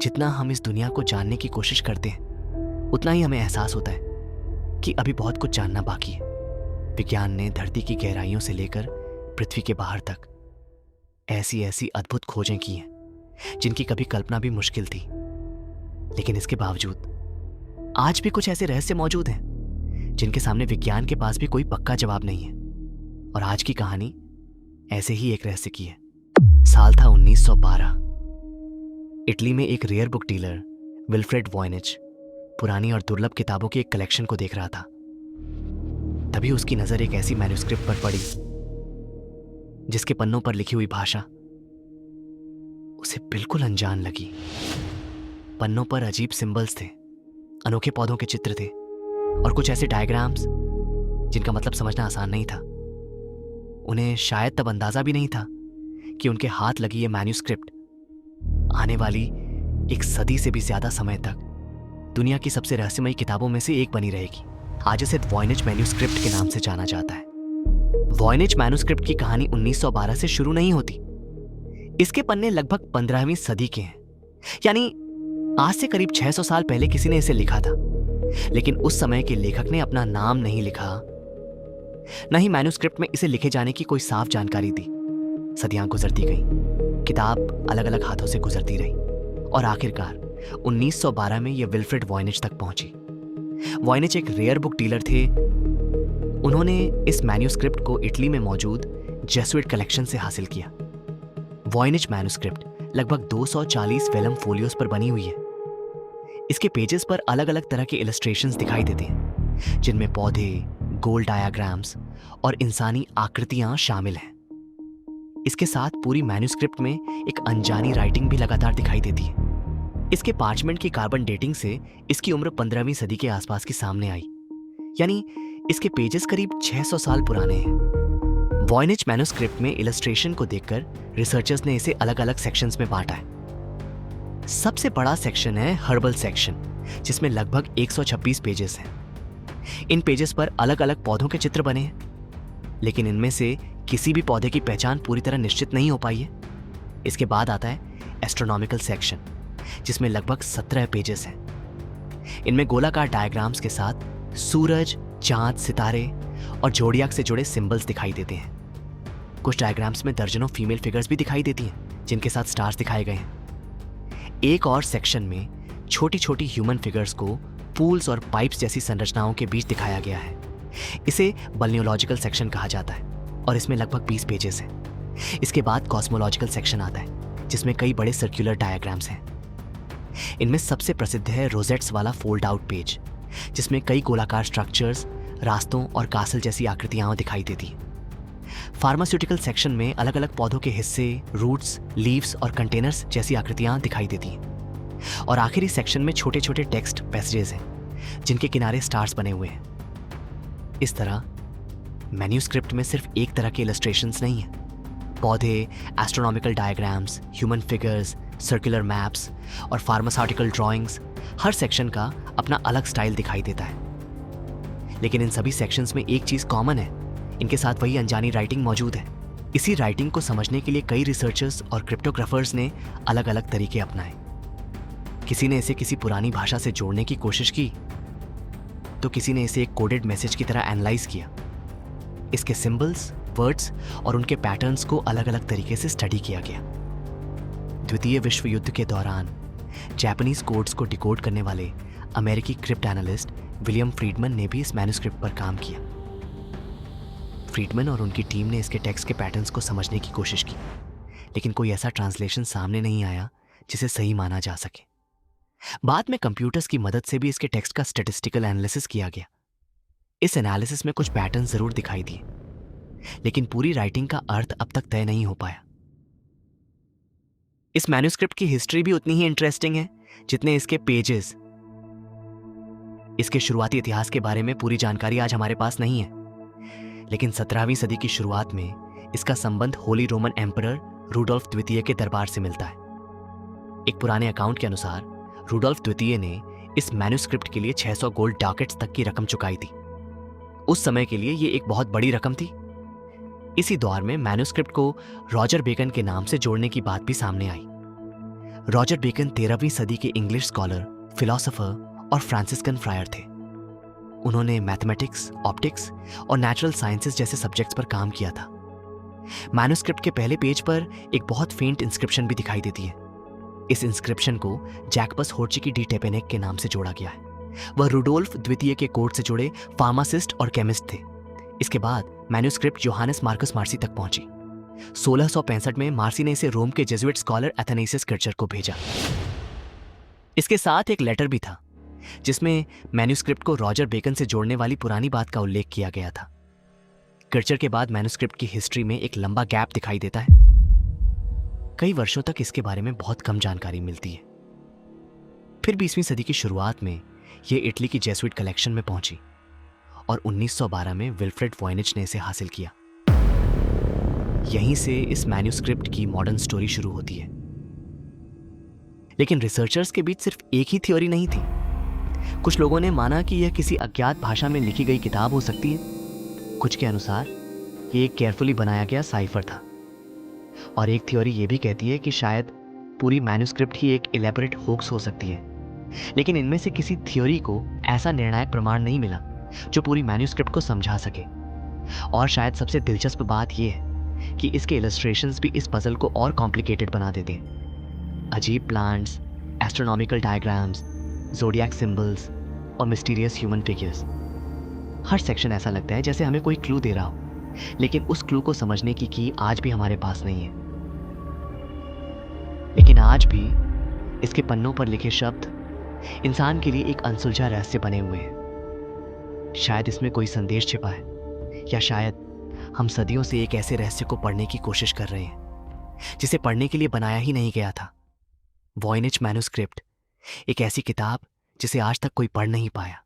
जितना हम इस दुनिया को जानने की कोशिश करते हैं, उतना ही हमें एहसास होता है कि अभी बहुत कुछ जानना बाकी है। विज्ञान ने धरती की गहराइयों से लेकर पृथ्वी के बाहर तक ऐसी ऐसी अद्भुत खोजें की हैं जिनकी कभी कल्पना भी मुश्किल थी। लेकिन इसके बावजूद आज भी कुछ ऐसे रहस्य मौजूद हैं जिनके सामने विज्ञान के पास भी कोई पक्का जवाब नहीं है। और आज की कहानी ऐसे ही एक रहस्य की है। साल था 1912। इटली में एक rare book dealer Wilfred Voynich पुरानी और दुर्लभ किताबों की एक कलेक्शन को देख रहा था। तभी उसकी नजर एक ऐसी मैन्युस्क्रिप्ट पर पड़ी जिसके पन्नों पर लिखी हुई भाषा उसे बिल्कुल अनजान लगी। पन्नों पर अजीब सिंबल्स थे, अनोखे पौधों के चित्र थे और कुछ ऐसे डायग्राम्स जिनका मतलब समझना आसान नहीं था। उन्हें शायद तब अंदाजा भी नहीं था कि उनके हाथ लगी ये मैन्युस्क्रिप्ट आने वाली एक सदी से भी ज्यादा समय तक दुनिया की सबसे रहस्यमयी किताबों में से एक बनी रहेगी। आज इसे वॉयनिच मैन्युस्क्रिप्ट के नाम से जाना जाता है। वॉयनिच मैन्युस्क्रिप्ट की कहानी 1912 से शुरू नहीं होती। इसके पन्ने लगभग 15वीं सदी के हैं, यानी आज से करीब 600 साल पहले किसी ने इसे लिखा था। लेकिन उस समय के लेखक ने अपना नाम नहीं लिखा, न ही मैन्युस्क्रिप्ट में इसे लिखे जाने की कोई साफ जानकारी दी। सदियां गुजरती गईं, किताब अलग अलग हाथों से गुजरती रही और आखिरकार 1912 में यह विल्फ्रेड वॉयनिच तक पहुंची। वॉयनिच एक रेयर बुक डीलर थे। उन्होंने इस मैन्युस्क्रिप्ट को इटली में मौजूद जेसुइट कलेक्शन से हासिल किया। वॉयनिच मैन्युस्क्रिप्ट लगभग 240 वेलम फोलियोस पर बनी हुई है। इसके पेजेस पर अलग अलग तरह के इलस्ट्रेशंस दिखाई देते हैं, जिनमें पौधे, गोल डायाग्राम्स और इंसानी आकृतियां शामिल हैं। इसके साथ पूरी मैन्युस्क्रिप्ट में एक अनजानी राइटिंग भी लगातार दिखाई देती है। इसके पार्चमेंट की कार्बन डेटिंग से इसकी उम्र 15वीं सदी के आसपास की सामने आई, यानी इसके पेजेस करीब 600 साल पुराने हैं। वॉयनिच मैन्युस्क्रिप्ट में इलस्ट्रेशन को देखकर रिसर्चर्स ने इसे अलग अलग सेक्शंस में बांटा है। सबसे बड़ा सेक्शन है हर्बल सेक्शन, जिसमें लगभग 126 पेजेस हैं। इन पेजेस पर अलग अलग पौधों के चित्र बने हैं, लेकिन इनमें से किसी भी पौधे की पहचान पूरी तरह निश्चित नहीं हो पाई है। इसके बाद आता है एस्ट्रोनॉमिकल सेक्शन, जिसमें लगभग 17 पेजेस हैं। इनमें गोलाकार डायग्राम्स के साथ सूरज, चांद, सितारे और जोडियाक से जुड़े सिंबल्स दिखाई देते हैं। कुछ डायग्राम्स में दर्जनों फीमेल फिगर्स भी दिखाई देती हैं, जिनके साथ स्टार्स दिखाए गए हैं। एक और सेक्शन में छोटी छोटी ह्यूमन फिगर्स को पूल्स और पाइप्स जैसी संरचनाओं के बीच दिखाया गया है। इसे बल्नियोलॉजिकल सेक्शन कहा जाता है और इसमें लगभग 20 पेजेस हैं। इसके बाद कॉस्मोलॉजिकल सेक्शन आता है, जिसमें कई बड़े सर्कुलर डायग्राम्स हैं। इनमें सबसे प्रसिद्ध है रोजेट्स वाला फोल्ड आउट पेज, जिसमें कई गोलाकार स्ट्रक्चर्स, रास्तों और कासल जैसी आकृतियां दिखाई देती हैं। फार्मास्यूटिकल सेक्शन में अलग अलग पौधों के हिस्से, रूट्स, लीव्स और कंटेनर्स जैसी आकृतियां दिखाई देती हैं। और आखिरी सेक्शन में छोटे छोटे टेक्स्ट पैसेजेस हैं, जिनके किनारे स्टार्स बने हुए हैं। इस तरह मैन्युस्क्रिप्ट में सिर्फ एक तरह के इलस्ट्रेशंस नहीं हैं। पौधे, astronomical diagrams, human figures, circular maps और फार्मास्यूटिकल ड्राइंग्स, हर सेक्शन का अपना अलग स्टाइल दिखाई देता है। लेकिन इन सभी सेक्शंस में एक चीज कॉमन है, इनके साथ वही अनजानी राइटिंग मौजूद है। इसी राइटिंग को समझने के लिए कई रिसर्चर्स और क्रिप्टोग्राफर्स ने अलग अलग तरीके अपनाए। किसी ने इसे किसी पुरानी भाषा से जोड़ने की कोशिश की, तो किसी ने इसे एक कोडेड मैसेज की तरह एनालाइज किया। इसके सिंबल्स, वर्ड्स और उनके पैटर्न्स को अलग अलग तरीके से स्टडी किया गया। द्वितीय विश्व युद्ध के दौरान जापानीज कोड्स को डिकोड करने वाले अमेरिकी क्रिप्ट एनालिस्ट विलियम फ्रीडमैन ने भी इस मैन्युस्क्रिप्ट पर काम किया। फ्रीडमैन और उनकी टीम ने इसके टेक्स्ट के पैटर्न्स को समझने की कोशिश की, लेकिन कोई ऐसा ट्रांसलेशन सामने नहीं आया जिसे सही माना जा सके। बाद में कंप्यूटर्स की मदद से भी इसके टेक्स्ट का स्टैटिस्टिकल एनालिसिस किया गया। इस एनालिसिस में कुछ पैटर्न जरूर दिखाई दिए, लेकिन पूरी राइटिंग का अर्थ अब तक तय नहीं हो पाया। इस मैन्युस्क्रिप्ट की हिस्ट्री भी उतनी ही इंटरेस्टिंग है जितने इसके पेजेस। इसके शुरुआती इतिहास के बारे में पूरी जानकारी आज हमारे पास नहीं है, लेकिन 17वीं सदी की शुरुआत में इसका संबंध होली रोमन एम्परर रूडोल्फ द्वितीय के दरबार से मिलता है। एक पुराने अकाउंट के अनुसार रूडोल्फ द्वितीय ने इस मैन्युस्क्रिप्ट के लिए 600 गोल्ड डॉकेट्स तक की रकम चुकाई थी। उस समय के लिए यह एक बहुत बड़ी रकम थी। इसी दौर में मैन्युस्क्रिप्ट को रॉजर बेकन के नाम से जोड़ने की बात भी सामने आई। रॉजर बेकन 13वीं सदी के इंग्लिश स्कॉलर, फिलोसोफर और फ्रांसिस्कन फ्रायर थे। उन्होंने मैथमेटिक्स, ऑप्टिक्स और नेचुरल साइंसेस जैसे सब्जेक्ट्स पर काम किया था। मैन्युस्क्रिप्ट के पहले पेज पर एक बहुत फेंट इंस्क्रिप्शन भी दिखाई देती है। इस इंस्क्रिप्शन को जैकबस होर्चिकी डी टेपेनेक के नाम से जोड़ा गया है। वह रुडोल्फ द्वितीय के कोर्ट से जुड़े फार्मासिस्ट और केमिस्ट थे। इसके बाद मैन्युस्क्रिप्ट जोहानस मार्कस मार्सी तक पहुंची। 1665 में मार्सी ने इसे रोम के जेजुइट स्कॉलर एथेनेसियस कर्चर को भेजा। इसके साथ एक लेटर भी था जिसमें मैन्युस्क्रिप्ट को रॉजर बेकन से जोड़ने वाली पुरानी बात का उल्लेख किया गया था। कर्चर के बाद मैन्युस्क्रिप्ट की हिस्ट्री में एक लंबा गैप दिखाई देता है। कई वर्षों तक इसके बारे में बहुत कम जानकारी मिलती है। फिर 20वीं सदी की शुरुआत में यह इटली की जेसुइट कलेक्शन में पहुंची और 1912 में विल्फ्रेड वॉयनिच ने इसे हासिल किया। यहीं से इस मैन्युस्क्रिप्ट की मॉडर्न स्टोरी शुरू होती है। लेकिन रिसर्चर्स के बीच सिर्फ एक ही थ्योरी नहीं थी। कुछ लोगों ने माना कि यह किसी अज्ञात भाषा में लिखी गई किताब हो सकती है। कुछ के अनुसार यह एक केयरफुली बनाया गया साइफर था। और एक थ्योरी यह भी कहती है कि शायद पूरी मैन्युस्क्रिप्ट ही एक इलेबोरेट होक्स हो सकती है। लेकिन इनमें से किसी थ्योरी को ऐसा निर्णायक प्रमाण नहीं मिला जो पूरी मैन्युस्क्रिप्ट को समझा सके। और शायद सबसे दिलचस्प बात यह है कि इसके इलस्ट्रेशंस भी इस पजल को और कॉम्प्लिकेटेड बना देते हैं। अजीब plants, astronomical diagrams, zodiac symbols और मिस्टीरियस ह्यूमन फिगर्स। हर सेक्शन ऐसा लगता है जैसे हमें कोई क्लू दे रहा हो, लेकिन उस क्लू को समझने की की आज भी हमारे पास नहीं है। लेकिन आज भी इसके पन्नों पर लिखे शब्द इंसान के लिए एक अनसुलझा रहस्य बने हुए हैं। शायद इसमें कोई संदेश छिपा है, या शायद हम सदियों से एक ऐसे रहस्य को पढ़ने की कोशिश कर रहे हैं जिसे पढ़ने के लिए बनाया ही नहीं गया था। वॉयनिच मैन्युस्क्रिप्ट, एक ऐसी किताब जिसे आज तक कोई पढ़ नहीं पाया।